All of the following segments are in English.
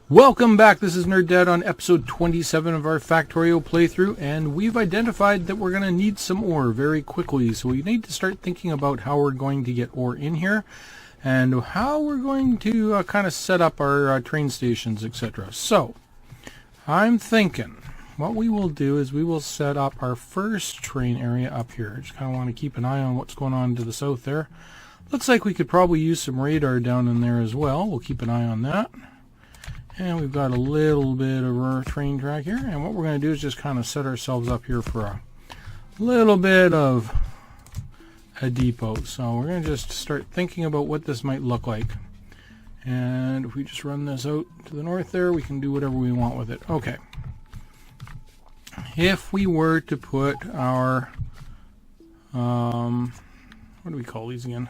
Welcome back, this is Nerd Dad on episode 27 of our Factorio playthrough, and we've identified that we're going to need some ore very quickly, so we need to start thinking about how we're going to get ore in here, and how we're going to kind of set up our train stations, etc. So, I'm thinking what we will do is we will set up our first train area up here. Just kind of want to keep an eye on what's going on to the south there. Looks like we could probably use some radar down in there as well. We'll keep an eye on that. And we've got a little bit of our train track here, and what we're going to do is just kind of set ourselves up here for a little bit of a depot. So we're going to just start thinking about what this might look like. And if we just run this out to the north there, we can do whatever we want with it. Okay. If we were to put our, what do we call these again?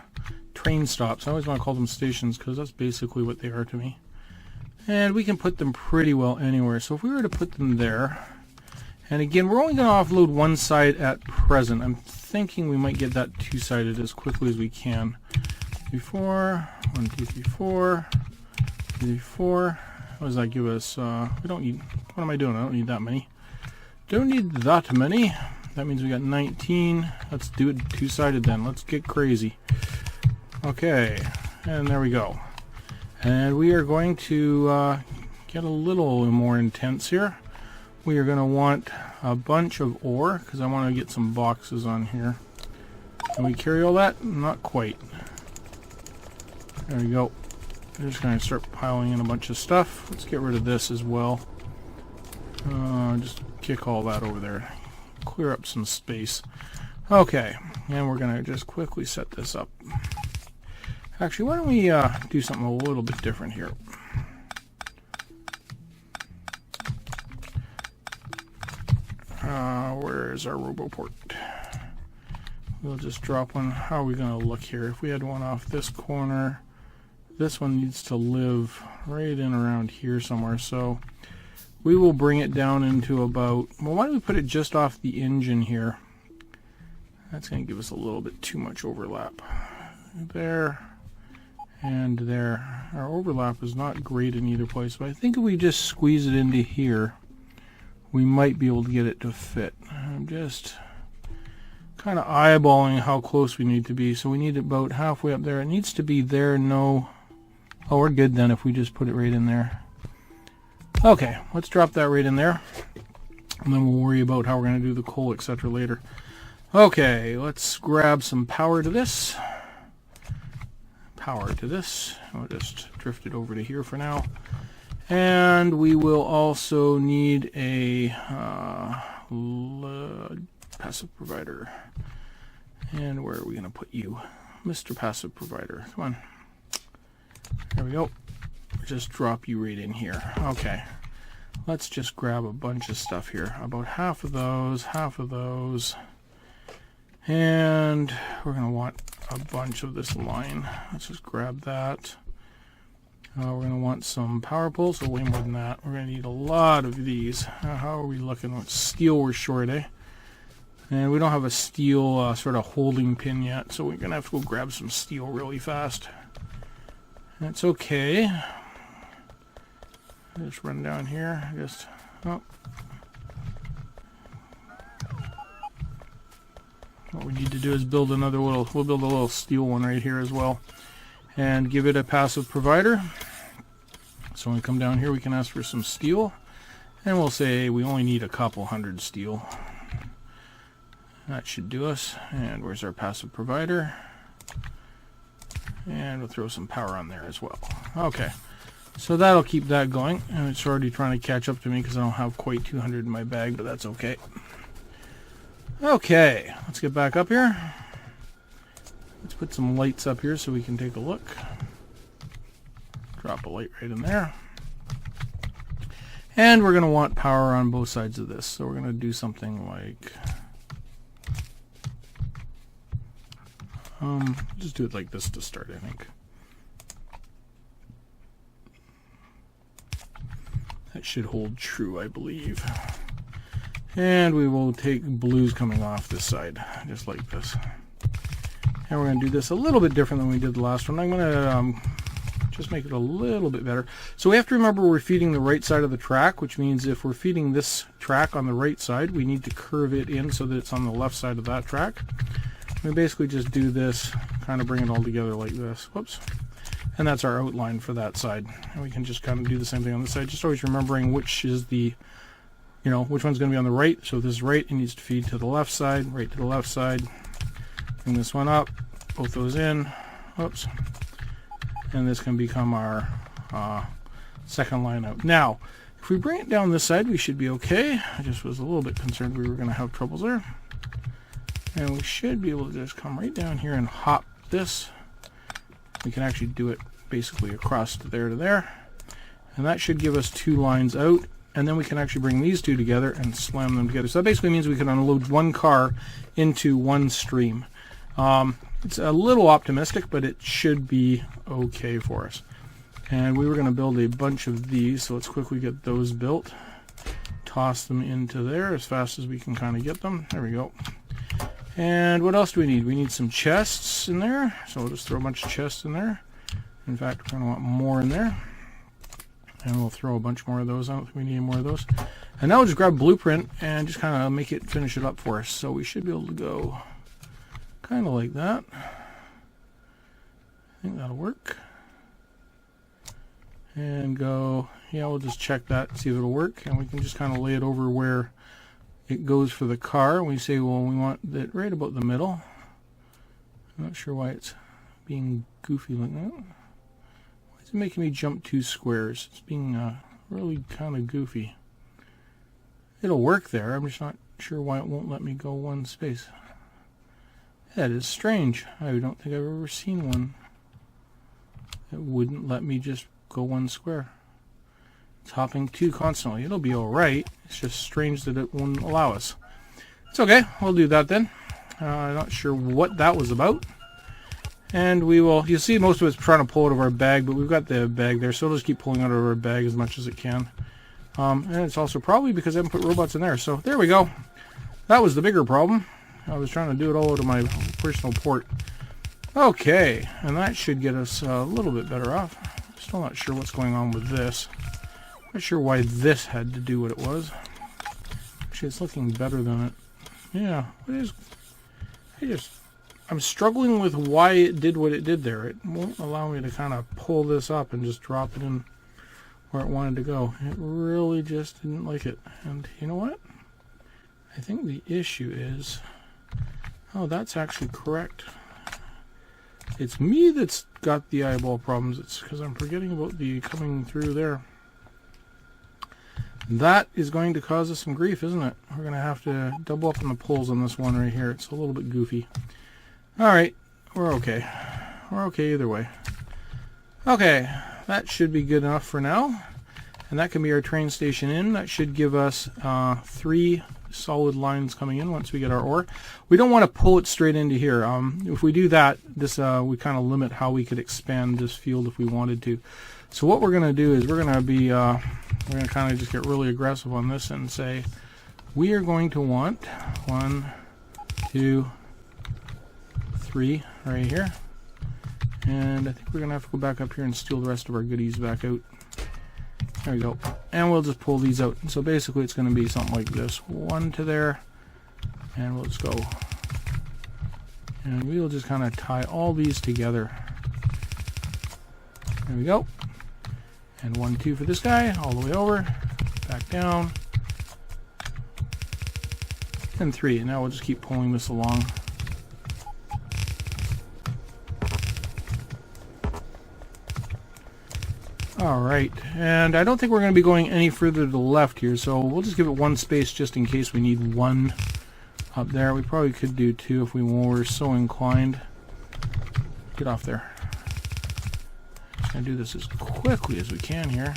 Train stops. I always want to call them stations because that's basically what they are to me. And we can put them pretty well anywhere. So if we were to put them there, and again, we're only going to offload one side at present. I'm thinking we might get that two-sided as quickly as we can. 3, 4, 1, 2, 3, 4, 3, 4. What does that give us? We don't need, what am I doing? I don't need that many. Don't need that many. That means we got 19. Let's do it two-sided then. Let's get crazy. Okay, and there we go. And we are going to get a little more intense here. We are going to want a bunch of ore, because I want to get some boxes on here. Can we carry all that? Not quite. There we go. I'm just going to start piling in a bunch of stuff. Let's get rid of this as well. Just kick all that over there. Clear up some space. Okay, and we're going to just quickly set this up. Actually, why don't we do something a little bit different here. Where is our RoboPort? We'll just drop one. How are we going to look here? If we had one off this corner, this one needs to live right in around here somewhere. So we will bring it down into about, well, why don't we put it just off the engine here? That's going to give us a little bit too much overlap. There. And there. Our overlap is not great in either place, but I think if we just squeeze it into here, we might be able to get it to fit. I'm just kind of eyeballing how close we need to be. So we need it about halfway up there. It needs to be there, no... Oh, we're good then if we just put it right in there. Okay, let's drop that right in there. And then we'll worry about how we're going to do the coal, etc. later. Okay, let's grab some power to this. Power to this. I'll just drift it over to here for now. And we will also need a passive provider. And where are we going to put you? Mr. Passive Provider. Come on. There we go. Just drop you right in here. Okay. Let's just grab a bunch of stuff here. About half of those, and we're going to want a bunch of this line. Let's just grab that. We're going to want some power poles, so way more than that. We're going to need a lot of these. How are we looking? What steel we're short, eh? And we don't have a steel sort of holding pin yet, so we're going to have to go grab some steel really fast. That's okay. Just run down here. Just, oh. What we need to do is build another little, we'll build a little steel one right here as well. And give it a passive provider. So when we come down here we can ask for some steel. And we'll say we only need a couple hundred steel. That should do us. And where's our passive provider? And we'll throw some power on there as well. Okay. So that'll keep that going. And it's already trying to catch up to me because I don't have quite 200 in my bag, but that's okay. Okay, let's get back up here. Let's put some lights up here so we can take a look. Drop a light right in there. And we're going to want power on both sides of this. So we're going to do something like... just do it like this to start, I think. That should hold true, I believe. And we will take blues coming off this side, just like this. And we're going to do this a little bit different than we did the last one. I'm going to just make it a little bit better. So we have to remember we're feeding the right side of the track, which means if we're feeding this track on the right side, we need to curve it in so that it's on the left side of that track. We basically just do this, kind of bring it all together like this. Whoops. And that's our outline for that side. And we can just kind of do the same thing on this side, just always remembering which is the, which one's going to be on the right. So if this is right, it needs to feed to the left side, right to the left side. Bring this one up, both those in. Whoops. And this can become our second line out. Now, if we bring it down this side, we should be okay. I just was a little bit concerned we were going to have troubles there. And we should be able to just come right down here and hop this. We can actually do it basically across to there. And that should give us 2 lines out. And then we can actually bring these 2 together and slam them together. So that basically means we can unload one car into one stream. It's a little optimistic, but it should be okay for us. And we were going to build a bunch of these, so let's quickly get those built. Toss them into there as fast as we can kind of get them. There we go. And what else do we need? We need some chests in there, so we'll just throw a bunch of chests in there. In fact, we're going to want more in there. And we'll throw a bunch more of those. I don't think we need any more of those. And now we'll just grab a blueprint and just kind of finish it up for us. So we should be able to go kind of like that. I think that'll work. And go, yeah, we'll just check that, see if it'll work. And we can just kind of lay it over where it goes for the car. We say, well, we want it right about the middle. I'm not sure why it's being goofy like that. Why is it making me jump 2 squares? It's being really kind of goofy. It'll work there. I'm just not sure why it won't let me go 1 space. That is strange. I don't think I've ever seen one. It wouldn't let me just go 1 square. It's hopping 2 constantly. It'll be alright. It's just strange that it won't allow us. It's okay. We'll do that then. I'm not sure what that was about. And we will, you see most of it's trying to pull out of our bag, but we've got the bag there, so it'll just keep pulling out of our bag as much as it can. And it's also probably because I haven't put robots in there. So there we go. That was the bigger problem. I was trying to do it all out of my personal port. Okay, and that should get us a little bit better off. Still not sure what's going on with this. Not sure why this had to do what it was. Actually, it's looking better than it. Yeah, it is. I'm struggling with why it did what it did there. It won't allow me to kind of pull this up and just drop it in where it wanted to go. It really just didn't like it. And you know what? I think the issue is... Oh, that's actually correct. It's me that's got the eyeball problems. It's because I'm forgetting about the coming through there. That is going to cause us some grief, isn't it? We're going to have to double up on the pulls on this one right here. It's a little bit goofy. Alright, we're okay. We're okay either way. Okay, that should be good enough for now. And that can be our train station in. That should give us 3 solid lines coming in once we get our ore. We don't want to pull it straight into here. If we do that, this we kind of limit how we could expand this field if we wanted to. So what we're going to do is we're going to be we're going to kind of just get really aggressive on this and say we are going to want 1, 2, 3 right here. And I think we're going to have to go back up here and steal the rest of our goodies back out. There we go. And we'll just pull these out. So basically it's going to be something like this. 1 to there. And we'll just go. And we'll just kind of tie all these together. There we go. And 1, 2 for this guy. All the way over. Back down. And 3. And now we'll just keep pulling this along. Alright, and I don't think we're going to be going any further to the left here, so we'll just give it 1 space just in case we need 1 up there. We probably could do 2 if we were so inclined. Get off there. Just going to do this as quickly as we can here.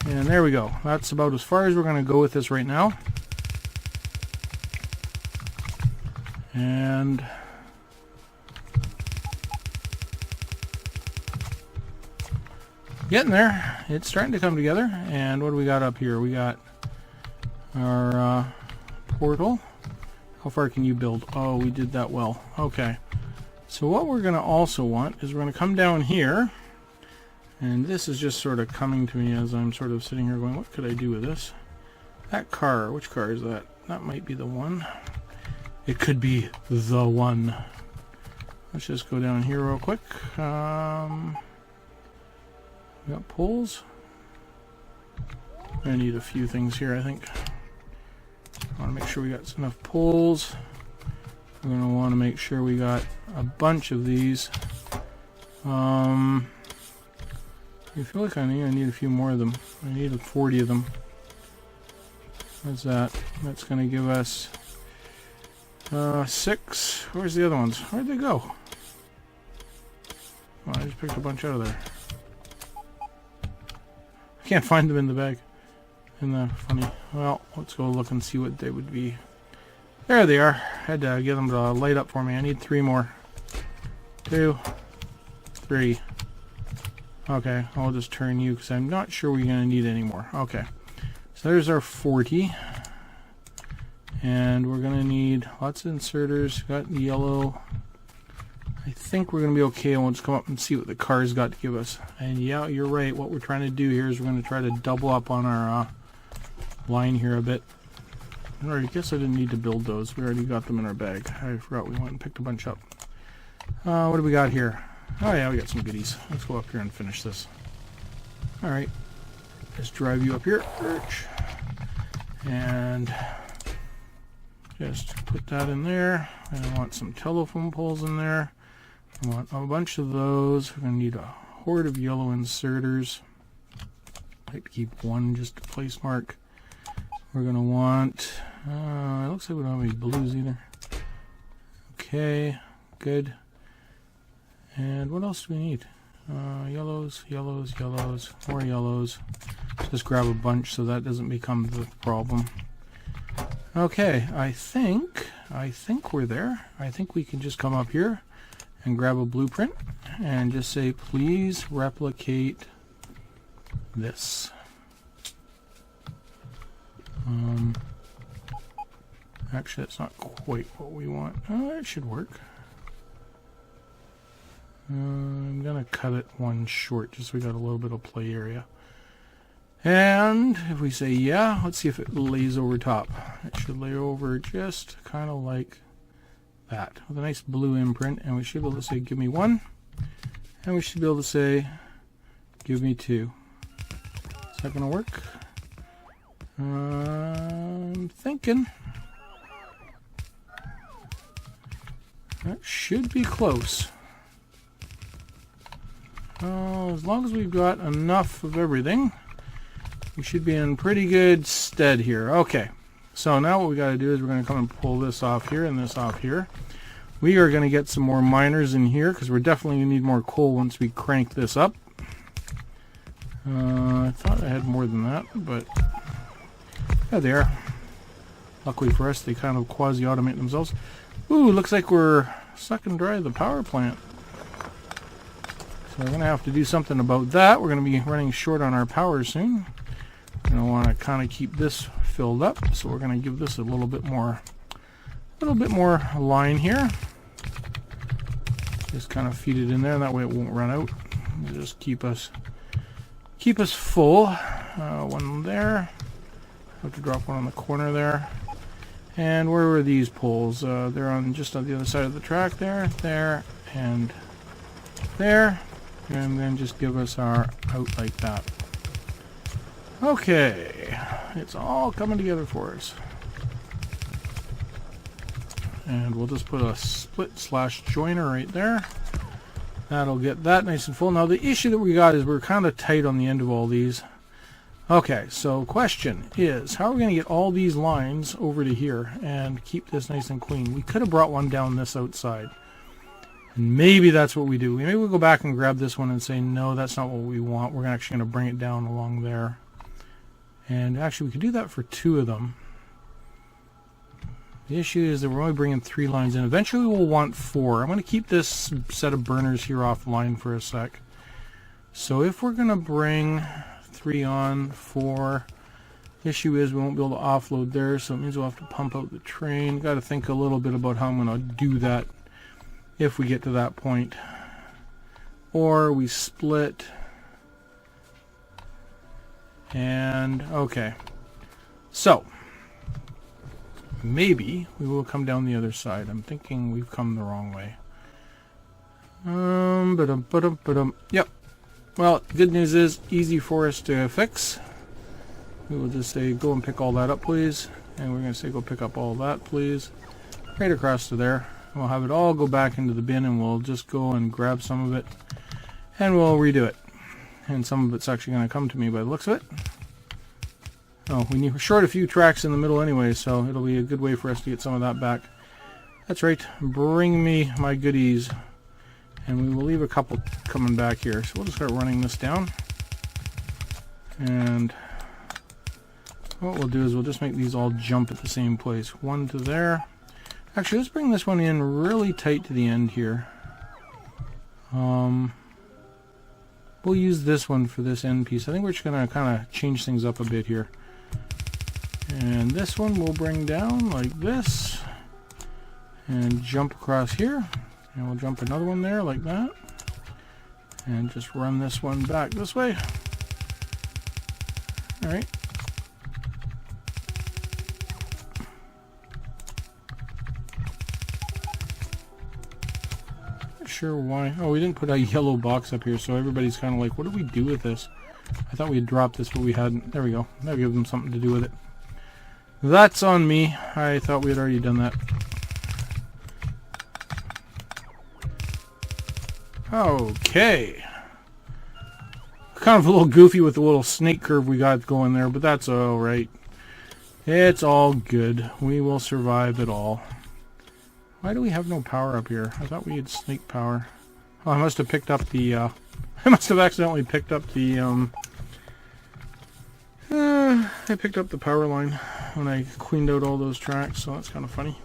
And there we go. That's about as far as we're going to go with this right now. And... getting there. It's starting to come together. And what do we got up here? We got our portal. How far can you build? Oh, we did that well. Okay. So what we're going to also want is we're going to come down here, and this is just sort of coming to me as I'm sort of sitting here going, what could I do with this? That car, which car is that? That might be the one. It could be the one. Let's just go down here real quick. We got poles. I need a few things here, I think. I want to make sure we got enough poles. We're going to want to make sure we got a bunch of these. I feel like I need a few more of them. I need 40 of them. What's that? That's going to give us 6. Where's the other ones? Where'd they go? Oh, I just picked a bunch out of there. I can't find them in the bag. Isn't that funny? Well, let's go look and see what they would be. There they are. I had to get them to light up for me. I need 3 more. 2, 3. Okay, I'll just turn you because I'm not sure we're going to need any more. Okay, so there's our 40. And we're going to need lots of inserters. Got the yellow. I think we're going to be okay. We'll just come up and see what the car's got to give us. And yeah, you're right. What we're trying to do here is we're going to try to double up on our line here a bit. Alright, I guess I didn't need to build those. We already got them in our bag. I forgot we went and picked a bunch up. What do we got here? Oh yeah, we got some goodies. Let's go up here and finish this. Alright. Just drive you up here. And just put that in there. And I want some telephone poles in there. I want a bunch of those. We're going to need a horde of yellow inserters. I like to keep one just a place mark. We're going to want, it looks like we don't have any blues either. Okay, good. And what else do we need? Yellows, yellows, yellows, more yellows. Just grab a bunch so that doesn't become the problem. Okay, I think we're there. I think we can just come up here and grab a blueprint and just say, please replicate this. Actually, that's not quite what we want. Oh, it should work. I'm gonna cut it one short just so we got a little bit of play area. And if we say yeah, let's see if it lays over top. It should lay over just kind of like that with a nice blue imprint, and we should be able to say give me 1, and we should be able to say give me 2. Is that gonna work? I'm thinking that should be close. As long as we've got enough of everything, we should be in pretty good stead here. Okay, so now what we got to do is we're going to come and pull this off here and this off here. We are going to get some more miners in here because we're definitely going to need more coal once we crank this up. I thought I had more than that, but yeah, they are. Luckily for us, they kind of quasi-automate themselves. Ooh, looks like we're sucking dry the power plant. So we're going to have to do something about that. We're going to be running short on our power soon. We're going to want to kind of keep this filled up. So we're going to give this a little bit more line here. Just kind of feed it in there, and that way it won't run out. It'll just keep us full. One there. Have to drop one on the corner there. And where were these poles? They're just on the other side of the track there, and there. And then just give us our out like that. Okay, it's all coming together for us. And we'll just put a split/joiner right there. That'll get that nice and full. Now the issue that we got is we're kind of tight on the end of all these. Okay, so question is, how are we going to get all these lines over to here and keep this nice and clean? We could have brought one down this outside. And maybe that's what we do. Maybe we'll go back and grab this one and say, no, that's not what we want. We're actually going to bring it down along there. And actually, we could do that for 2 of them. The issue is that we're only bringing 3 lines in. Eventually, we'll want 4. I'm going to keep this set of burners here offline for a sec. So if we're going to bring 3 on, 4, the issue is we won't be able to offload there, so it means we'll have to pump out the train. Got to think a little bit about how I'm going to do that. if we get to that point. Or we split. And, okay. So, maybe we will come down the other side. I'm thinking we've come the wrong way. Yep. Well, good news is, easy for us to fix. We will just say, go and pick all that up, please. And we're going to say, go pick up all that, please. Right across to there. We'll have it all go back into the bin, and we'll just go and grab some of it. And we'll redo it. And some of it's actually going to come to me by the looks of it. Oh, we're short a few tracks in the middle anyway, so it'll be a good way for us to get some of that back. That's right. Bring me my goodies. And we will leave a couple coming back here. So we'll just start running this down. And what we'll do is we'll just make these all jump at the same place. One to there. Actually, let's bring this one in really tight to the end here. We'll use this one for this end piece. I think we're just going to kind of change things up a bit here. And this one we'll bring down like this. And jump across here. And we'll jump another one there like that. And just run this one back this way. Alright. Not sure why. Oh, we didn't put a yellow box up here, so everybody's kind of like, what do we do with this? I thought we had dropped this, but we hadn't. There we go. That'll give them something to do with it. That's on me. I thought we had already done that. Okay. Kind of a little goofy with the little snake curve we got going there, but that's alright. It's all good. We will survive it all. Why do we have no power up here? I thought we had snake power. Oh, I must have picked up the, I must have accidentally picked up the, I picked up the power line when I cleaned out all those tracks, so that's kind of funny.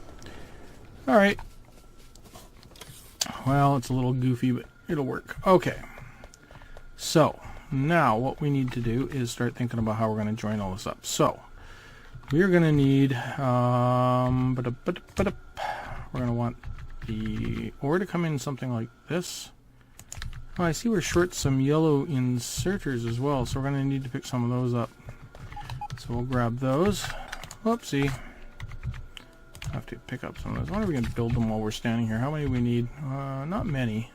Alright. Well, it's a little goofy, but it'll work. Okay. So, now what we need to do is start thinking about how we're going to join all this up. So, we're going to need, we're going to want the ore to come in something like this. Oh, I see we're short some yellow inserters as well, so we're going to need to pick some of those up. So we'll grab those. Whoopsie. I have to pick up some of those. I wonder if we can build them while we're standing here. How many do we need? Not many.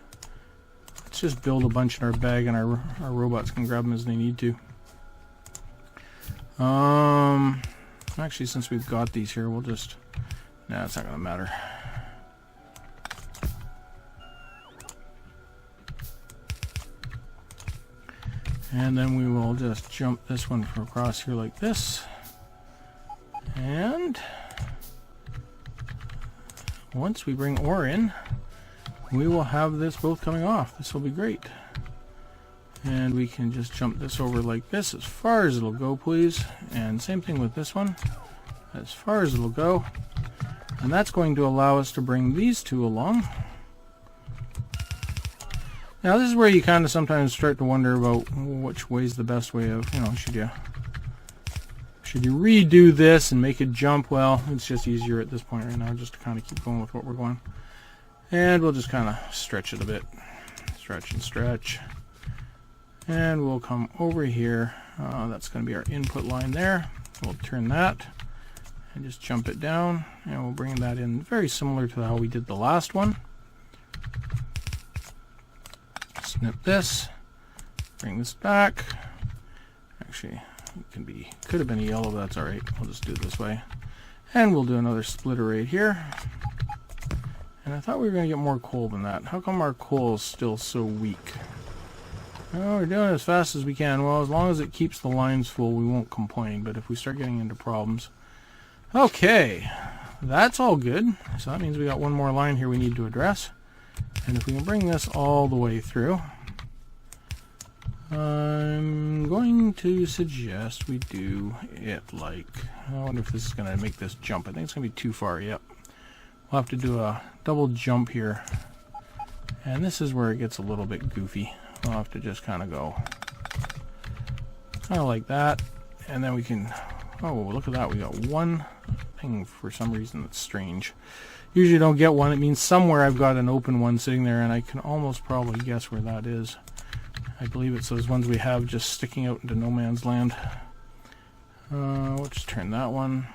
Let's just build a bunch in our bag, and our robots can grab them as they need to. Actually, since we've got these here, we'll just... Nah, it's not going to matter. And then we will just jump this one from across here like this. And once we bring ore in, we will have this both coming off. This will be great. And we can just jump this over like this as far as it'll go, please. And same thing with this one, as far as it'll go. And that's going to allow us to bring these two along. Now this is where you kind of sometimes start to wonder about which way's the best way of, you know, should you redo this and make it jump? Well, it's just easier at this point right now just to kind of keep going with what we're going. And we'll just kind of stretch it a bit. Stretch and stretch. And we'll come over here. That's going to be our input line there. We'll turn that and just jump it down. And we'll bring that in very similar to how we did the last one. Snip this. Bring this back. Actually, it could have been a yellow, but that's alright. We'll just do it this way. And we'll do another splitter right here. And I thought we were going to get more coal than that. How come our coal is still so weak? Well, we're doing it as fast as we can. Well, as long as it keeps the lines full, we won't complain. But if we start getting into problems... Okay, that's all good. So that means we got one more line here we need to address. And if we can bring this all the way through, I'm going to suggest we do it like... I wonder if this is going to make this jump. I think it's going to be too far. Yep. We'll have to do a double jump here. And this is where it gets a little bit goofy. We'll have to just kind of go kind of like that. And then we can Oh, look at that. We got one thing for some reason that's strange. Usually don't get one. It means somewhere I've got an open one sitting there, and I can almost probably guess where that is. I believe it's those ones we have just sticking out into no man's land. We'll just turn that one.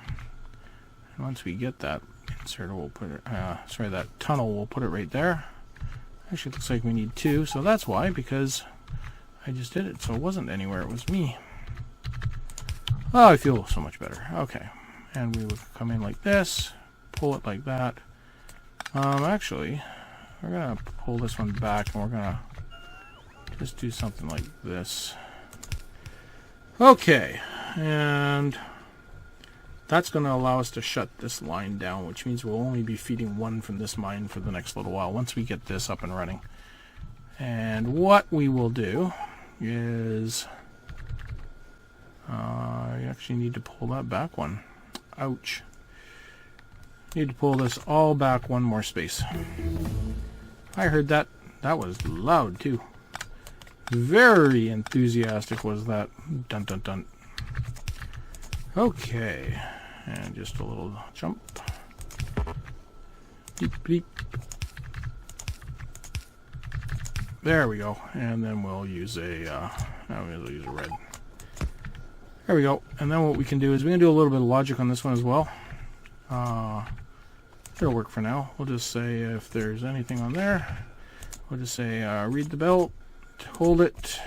And once we get that inserter, we'll put it, that tunnel, we'll put it right there. Actually, it looks like we need two, so that's why, because I just did it, so it wasn't anywhere, it was me. Oh, I feel so much better. Okay, and we would come in like this, pull it like that. Actually, we're gonna pull this one back, and we're gonna just do something like this. Okay, and that's going to allow us to shut this line down, which means we'll only be feeding one from this mine for the next little while once we get this up and running. And what we will do is you actually need to pull that back one. Ouch. Need to pull this all back one more space. I heard that. That was loud too. Very enthusiastic was that. Dun dun dun. Okay. And just a little jump. Beep, beep. There we go. And then we'll use a we'll use a red. There we go. And then what we can do is we can do a little bit of logic on this one as well. It'll work for now. We'll just say if there's anything on there, we'll just say read the belt, hold it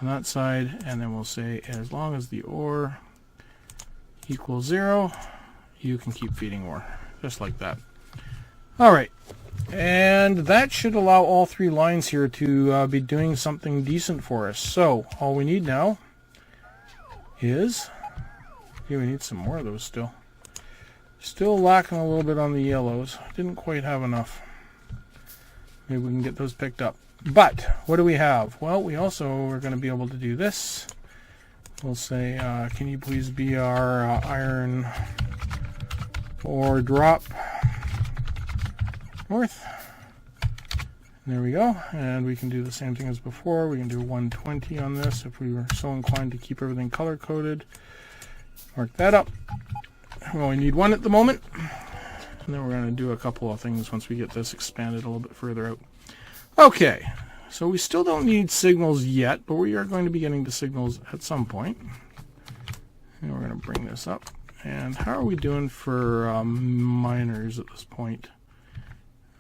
on that side, and then we'll say as long as the ore equals 0, you can keep feeding ore, just like that. Alright, and that should allow all three lines here to be doing something decent for us. So all we need now is, we need some more of those still. Still lacking a little bit on the yellows. Didn't quite have enough. Maybe we can get those picked up. But what do we have? Well, we also are going to be able to do this. We'll say, can you please be our iron ore drop north? And there we go. And we can do the same thing as before. We can do 120 on this if we were so inclined to keep everything color coded. Mark that up. We only need one at the moment. And then we're going to do a couple of things once we get this expanded a little bit further out. Okay, so we still don't need signals yet, but we are going to be getting to signals at some point. And we're going to bring this up. And how are we doing for miners at this point?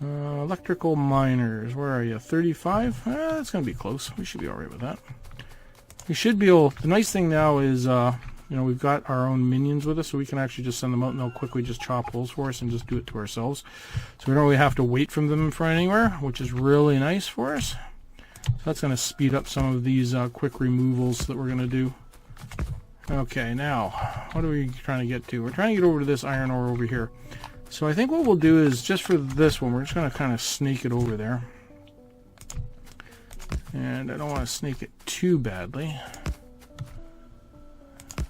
Electrical miners, where are you? 35? That's going to be close. We should be alright with that. We should be able, the nice thing now is, you know, we've got our own minions with us, so we can actually just send them out and they'll quickly just chop holes for us and just do it to ourselves. So we don't really have to wait for them from anywhere, which is really nice for us. So that's going to speed up some of these quick removals that we're going to do. Okay, now, what are we trying to get to? We're trying to get over to this iron ore over here. So I think what we'll do is, just for this one, we're just going to kind of snake it over there. And I don't want to snake it too badly.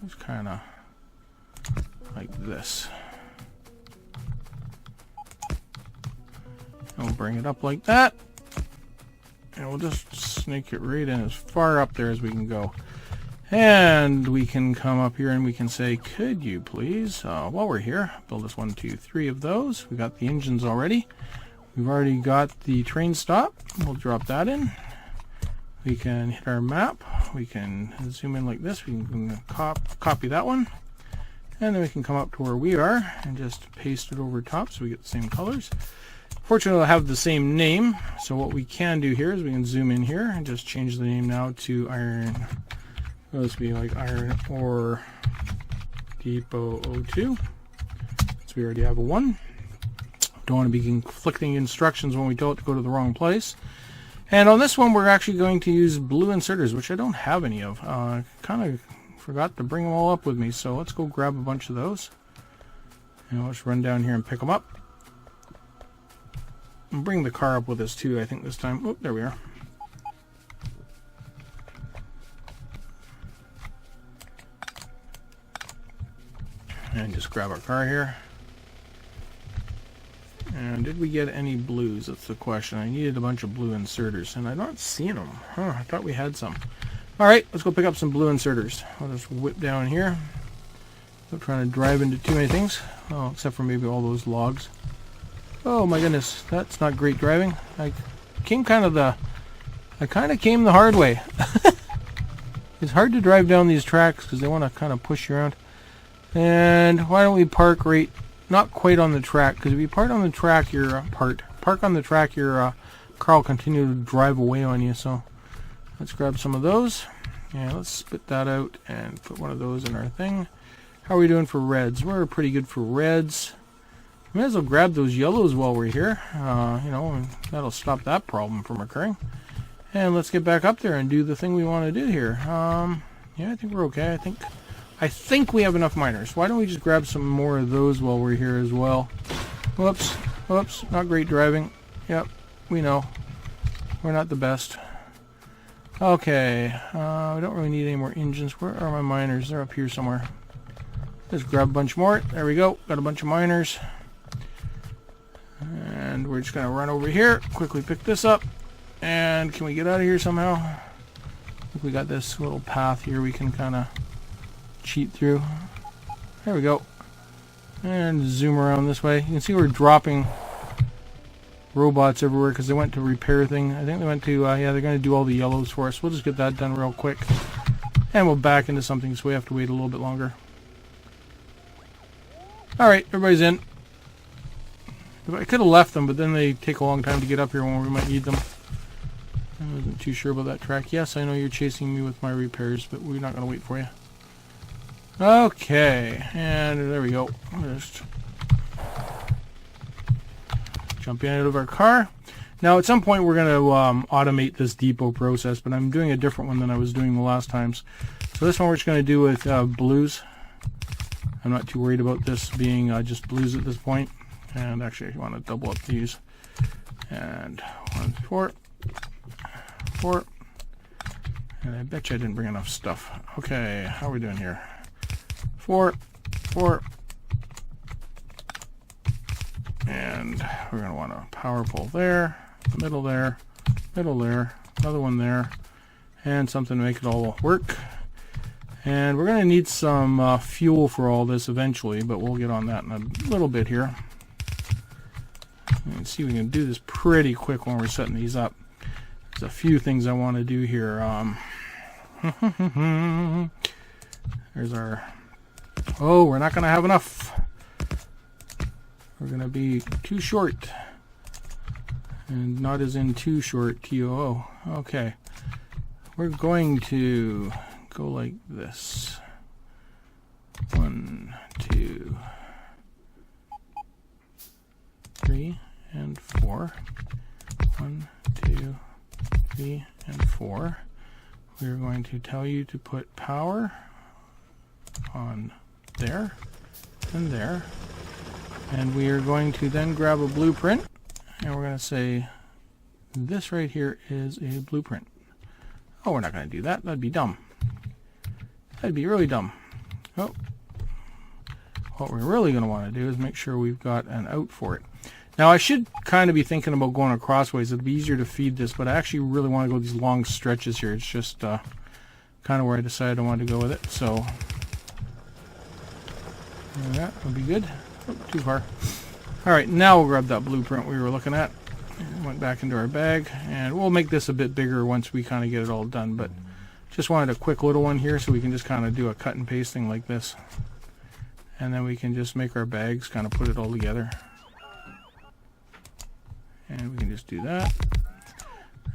Just kind of like this. And we'll bring it up like that. And we'll just snake it right in as far up there as we can go. And we can come up here and we can say, could you please, while we're here, build us 1, 2, 3 of those. We got the engines already. We've already got the train stop. We'll drop that in. We can hit our map. We can zoom in like this. We can copy that one. And then we can come up to where we are and just paste it over top so we get the same colors. Fortunately, I'll have the same name. So what we can do here is we can zoom in here and just change the name now to Iron. Let's be like Iron Ore Depot 02. So we already have a 1. Don't want to be conflicting instructions when we tell it to go to the wrong place. And on this one, we're actually going to use blue inserters, which I don't have any of. Kind of forgot to bring them all up with me, so let's go grab a bunch of those. And let's run down here and pick them up. And bring the car up with us too, I think this time. Oh, there we are. And just grab our car here. And did we get any blues? That's the question. I needed a bunch of blue inserters, and I'm not seeing them. I thought we had some. Alright, let's go pick up some blue inserters. I'll just whip down here. Not trying to drive into too many things. Oh, except for maybe all those logs. Oh my goodness, that's not great driving. I kind of came the hard way. It's hard to drive down these tracks because they want to kind of push you around. And why don't we park right, not quite on the track, because if you park on the track, your car will continue to drive away on you. So let's grab some of those. Yeah, let's spit that out and put one of those in our thing. How are we doing for reds? We're pretty good for reds. Might as well grab those yellows while we're here. You know, and that'll stop that problem from occurring. And let's get back up there and do the thing we want to do here. Yeah, I think we're okay. I think we have enough miners. Why don't we just grab some more of those while we're here as well? Whoops, whoops, not great driving. Yep, we know. We're not the best. Okay, we don't really need any more engines. Where are my miners? They're up here somewhere. Just grab a bunch more. There we go. Got a bunch of miners. And we're just going to run over here. Quickly pick this up. And can we get out of here somehow? I think we got this little path here we can kind of cheat through. There we go. And zoom around this way. You can see we're dropping robots everywhere because they went to repair thing. I think they went to, yeah, they're going to do all the yellows for us. We'll just get that done real quick. And we'll back into something, so we have to wait a little bit longer. Alright, everybody's in. I could have left them, but then they take a long time to get up here when we might need them. I wasn't too sure about that track. Yes, I know you're chasing me with my repairs, but we're not going to wait for you. Okay, and there we go. Just jump in out of our car. Now, at some point, we're going to automate this depot process, but I'm doing a different one than I was doing the last times. So this one we're just going to do with blues. I'm not too worried about this being just blues at this point. And actually, I want to double up these. And 1, 4, 4. And I bet you I didn't bring enough stuff. Okay, how are we doing here? 4, 4. And we're going to want a power pole there, middle there, another one there, and something to make it all work. And we're going to need some fuel for all this eventually, but we'll get on that in a little bit here. And see, we can do this pretty quick when we're setting these up. There's a few things I want to do here. There's our... Oh, we're not going to have enough. We're going to be too short. And not as in too short, T-O-O. Okay. We're going to go like this. 1, 2, 3, and 4. 1, 2, 3, and 4. We're going to tell you to put power on there and there. And we are going to then grab a blueprint, and we're going to say this right here is a blueprint. Oh, we're not going to do that. That'd be dumb. That'd be really dumb. Oh. What we're really going to want to do is make sure we've got an out for it. Now, I should kind of be thinking about going acrossways. It'd be easier to feed this, but I actually really want to go these long stretches here. It's just kind of where I decided I wanted to go with it. So that would be good. Oh, too far. Alright, now we'll grab that blueprint we were looking at. Went back into our bag, and we'll make this a bit bigger once we kind of get it all done, but just wanted a quick little one here so we can just kind of do a cut and paste thing like this. And then we can just make our bags, kind of put it all together. And we can just do that.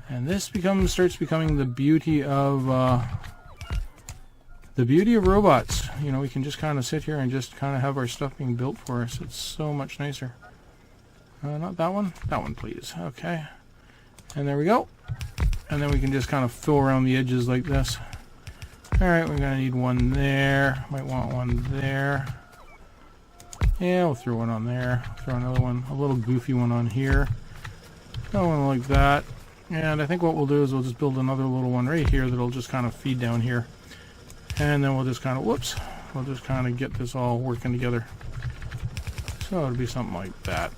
And this starts becoming the beauty of robots. You know, we can just kind of sit here and just kind of have our stuff being built for us. It's so much nicer. Not that one. That one, please. Okay. And there we go. And then we can just kind of fill around the edges like this. Alright, we're going to need one there. Might want one there. Yeah, we'll throw one on there. Throw another one, a little goofy one on here. Another one like that. And I think what we'll do is we'll just build another little one right here that'll just kind of feed down here. And then we'll just kind of, whoops, we'll just kind of get this all working together. So it'll be something like that.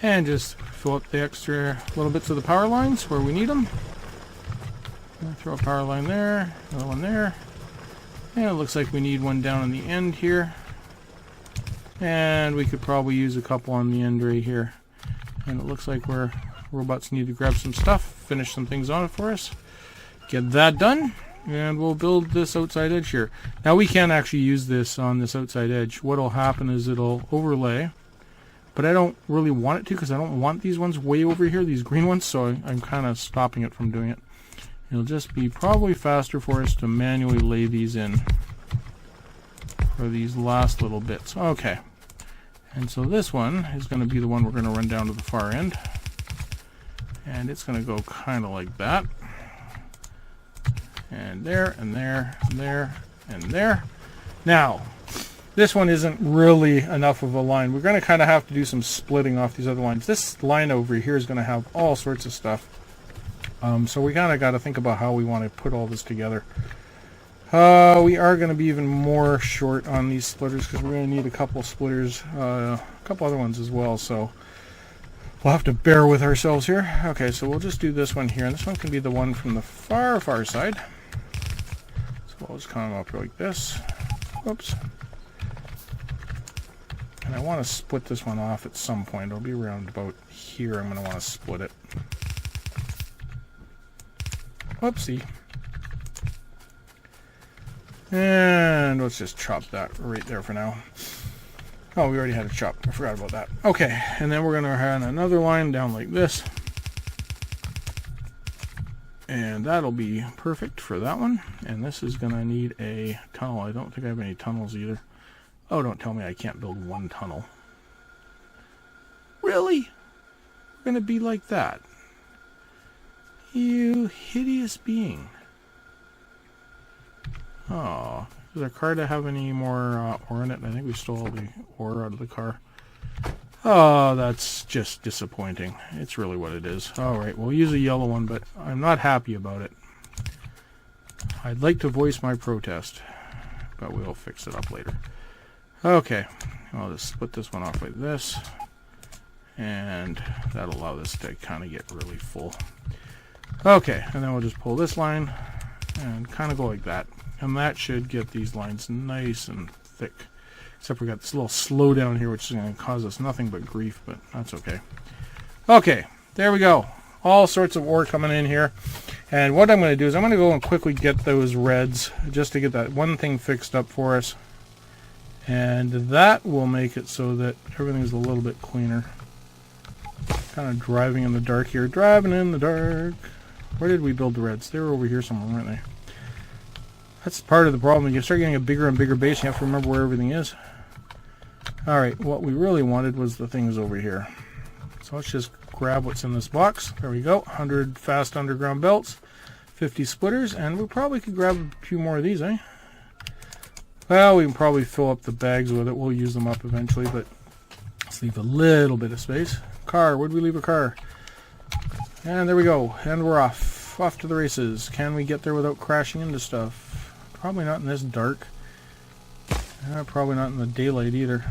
And just fill up the extra little bits of the power lines where we need them. Throw a power line there, another one there. And it looks like we need one down on the end here. And we could probably use a couple on the end right here. And it looks like we're robots need to grab some stuff, finish some things on it for us. Get that done, and we'll build this outside edge here. Now we can't actually use this on this outside edge. What'll happen is it'll overlay, but I don't really want it to because I don't want these ones way over here, these green ones, so I'm kind of stopping it from doing it. It'll just be probably faster for us to manually lay these in for these last little bits. Okay. And so this one is going to be the one we're going to run down to the far end. And it's going to go kind of like that. And there, and there, and there, and there. Now, this one isn't really enough of a line. We're going to kind of have to do some splitting off these other lines. This line over here is going to have all sorts of stuff. So we kind of got to think about how we want to put all this together. We are going to be even more short on these splitters because we're going to need a couple splitters, a couple other ones as well, so we'll have to bear with ourselves here. Okay, so we'll just do this one here, and this one can be the one from the far side. So we'll just come up like this. Whoops. And I want to split this one off at some point. It'll be around about here. I'm going to want to split it. Whoopsie. And let's just chop that right there for now. Oh, we already had a chop. I forgot about that. Okay, and then we're going to run another line down like this. And that'll be perfect for that one. And this is going to need a tunnel. I don't think I have any tunnels either. Oh, don't tell me I can't build one tunnel. Really? We're going to be like that? You hideous being. Oh, does our car have any more ore in it? I think we stole all the ore out of the car. Oh, that's just disappointing. It's really what it is. Alright, we'll use a yellow one, but I'm not happy about it. I'd like to voice my protest, but we'll fix it up later. Okay, I'll just split this one off like this, and that'll allow this to kind of get really full. Okay, and then we'll just pull this line and kind of go like that. And that should get these lines nice and thick. Except we got this little slowdown here, which is going to cause us nothing but grief, but that's okay. Okay, there we go. All sorts of ore coming in here. And what I'm going to do is I'm going to go and quickly get those reds, just to get that one thing fixed up for us. And that will make it so that everything's a little bit cleaner. Kind of driving in the dark here. Driving in the dark. Where did we build the reds? They were over here somewhere, weren't they? That's part of the problem. You start getting a bigger and bigger base, you have to remember where everything is. Alright, what we really wanted was the things over here. So let's just grab what's in this box. There we go. 100 fast underground belts, 50 splitters, and we probably could grab a few more of these, eh? Well, we can probably fill up the bags with it. We'll use them up eventually, but let's leave a little bit of space. Car, where'd we leave a car? And there we go. And we're off. Off to the races. Can we get there without crashing into stuff? Probably not in this dark. Probably not in the daylight either.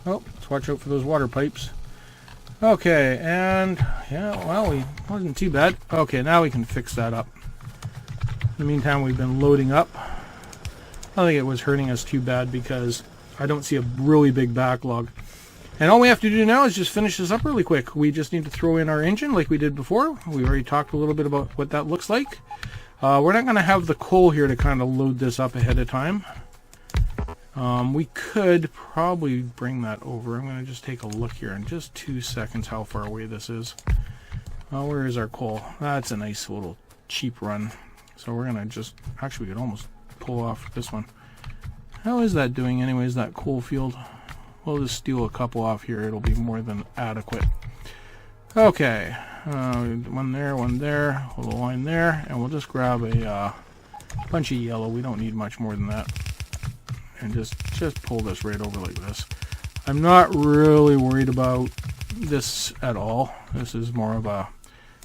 Oh, let's watch out for those water pipes. Okay, and yeah, well, we wasn't too bad. Okay, now we can fix that up. In the meantime, we've been loading up. I don't think it was hurting us too bad because I don't see a really big backlog. And all we have to do now is just finish this up really quick. We just need to throw in our engine like we did before. We already talked a little bit about what that looks like. We're not going to have the coal here to kind of load this up ahead of time. We could probably bring that over. I'm going to just take a look here in just 2 seconds how far away this is. Where is our coal? That's a nice little cheap run. So we're going to just... Actually, we could almost pull off this one. How is that doing anyways, that coal field? We'll just steal a couple off here. It'll be more than adequate. Okay. One there, a little line there, and we'll just grab a bunch of yellow. We don't need much more than that. And just pull this right over like this. I'm not really worried about this at all. This is more of a,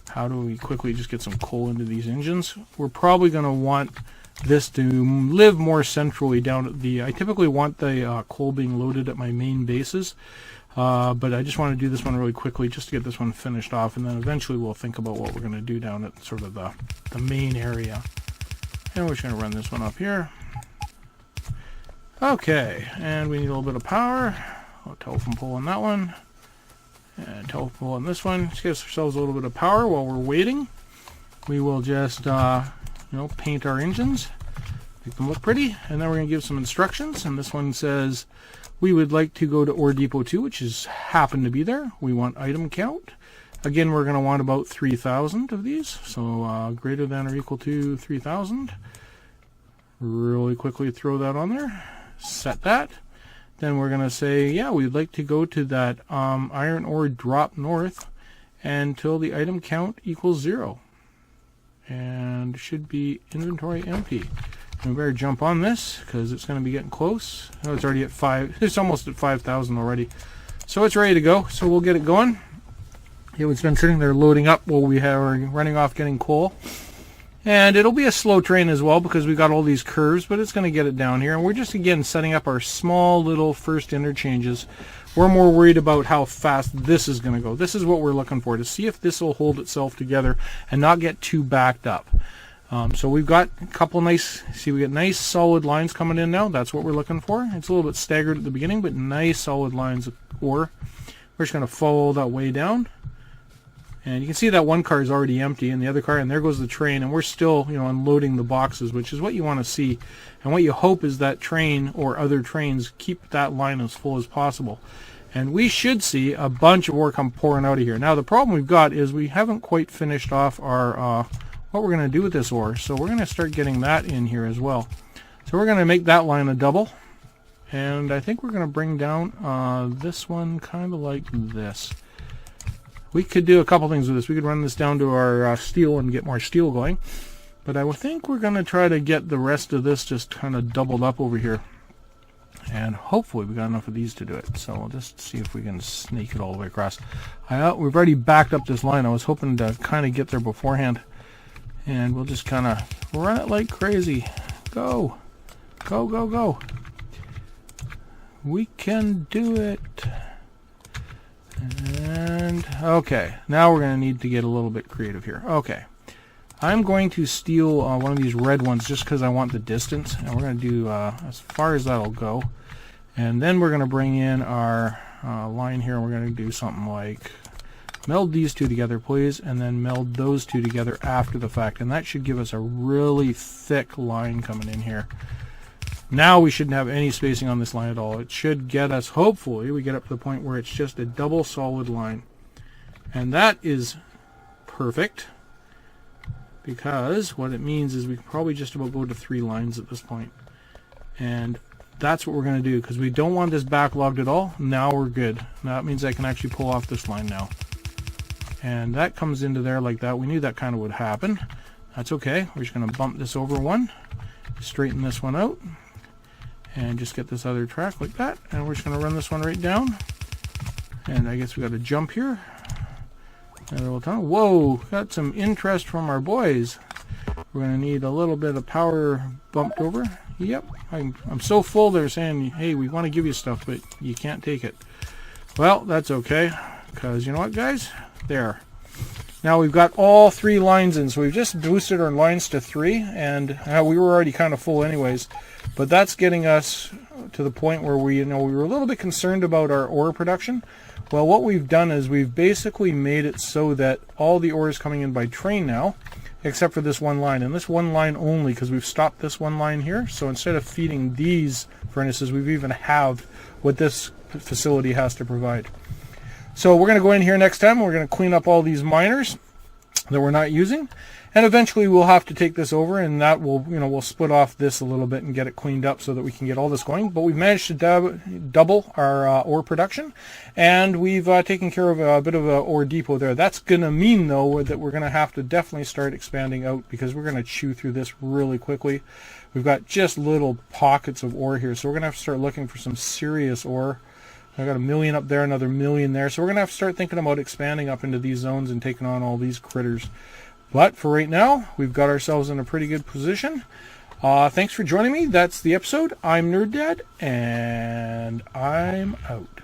how do we quickly just get some coal into these engines? We're probably going to want this to live more centrally down at the, I typically want the coal being loaded at my main bases. But I just want to do this one really quickly just to get this one finished off, and then eventually we'll think about what we're going to do down at sort of the main area. And we're just going to run this one up here. Okay, and we need a little bit of power. A telephone pole on that one. And telephone pole on this one. Just give ourselves a little bit of power while we're waiting. We will just, paint our engines. Make them look pretty. And then we're going to give some instructions. And this one says, we would like to go to ore depot 2, which is happened to be there. We want item count. Again, we're going to want about 3,000 of these. So greater than or equal to 3,000. Really quickly throw that on there. Set that. Then we're going to say, yeah, we'd like to go to that iron ore drop north until the item count equals 0. And should be inventory empty. We better jump on this because it's going to be getting close. Oh, it's already at 5. It's almost at 5,000 already. So it's ready to go. So we'll get it going. It's been sitting there loading up while we are running off getting coal. And it'll be a slow train as well because we got all these curves, but it's going to get it down here. And we're just, again, setting up our small little first interchanges. We're more worried about how fast this is going to go. This is what we're looking for, to see if this will hold itself together and not get too backed up. So we've got a couple nice, we get nice solid lines coming in now. That's what we're looking for. It's a little bit staggered at the beginning, but nice solid lines of ore. We're just going to follow that way down. And you can see that one car is already empty, and the other car, and there goes the train, and we're still, unloading the boxes, which is what you want to see. And what you hope is that train or other trains keep that line as full as possible. And we should see a bunch of ore come pouring out of here. Now, the problem we've got is we haven't quite finished off our what we're going to do with this ore. So we're going to start getting that in here as well. So we're going to make that line a double. And I think we're going to bring down this one kind of like this. We could do a couple things with this. We could run this down to our steel and get more steel going. But I think we're going to try to get the rest of this just kind of doubled up over here. And hopefully we got enough of these to do it. So we'll just see if we can snake it all the way across. We've already backed up this line. I was hoping to kind of get there beforehand. And we'll just kind of run it like crazy. Go. Go, go, go. We can do it. And okay, now we're going to need to get a little bit creative here. Okay, I'm going to steal one of these red ones just because I want the distance, and we're going to do as far as that'll go. And then we're going to bring in our line here, and we're going to do something like meld these two together, please, and then meld those two together after the fact. And that should give us a really thick line coming in here. Now we shouldn't have any spacing on this line at all. It should get us, hopefully, we get up to the point where it's just a double solid line. And that is perfect, because what it means is we can probably just about go to 3 lines at this point. And that's what we're going to do, because we don't want this backlogged at all. Now we're good. Now that means I can actually pull off this line now. And that comes into there like that. We knew that kind of would happen. That's okay. We're just going to bump this over one, straighten this one out, and just get this other track like that. And we're just going to run this one right down. And I guess we got to jump here. Whoa, got some interest from our boys. We're going to need a little bit of power bumped over. Yep, I'm so full they're saying, hey, we want to give you stuff, but you can't take it. Well, that's okay, because you know what, guys? There. Now we've got all 3 lines in, so we've just boosted our lines to 3, and we were already kind of full anyways. But that's getting us to the point where we were a little bit concerned about our ore production. Well, what we've done is we've basically made it so that all the ore is coming in by train now, except for this one line. And this one line only, because we've stopped this one line here. So instead of feeding these furnaces, we've even halved what this facility has to provide. So we're going to go in here next time. We're going to clean up all these miners that we're not using. And eventually we'll have to take this over, and that will, we'll split off this a little bit and get it cleaned up so that we can get all this going. But we've managed to double our ore production, and we've taken care of a bit of an ore depot there. That's going to mean, though, that we're going to have to definitely start expanding out, because we're going to chew through this really quickly. We've got just little pockets of ore here, so we're going to have to start looking for some serious ore. I got 1 million up there, another 1 million there. So we're going to have to start thinking about expanding up into these zones and taking on all these critters. But for right now, we've got ourselves in a pretty good position. Thanks for joining me. That's the episode. I'm Nerd Dad, and I'm out.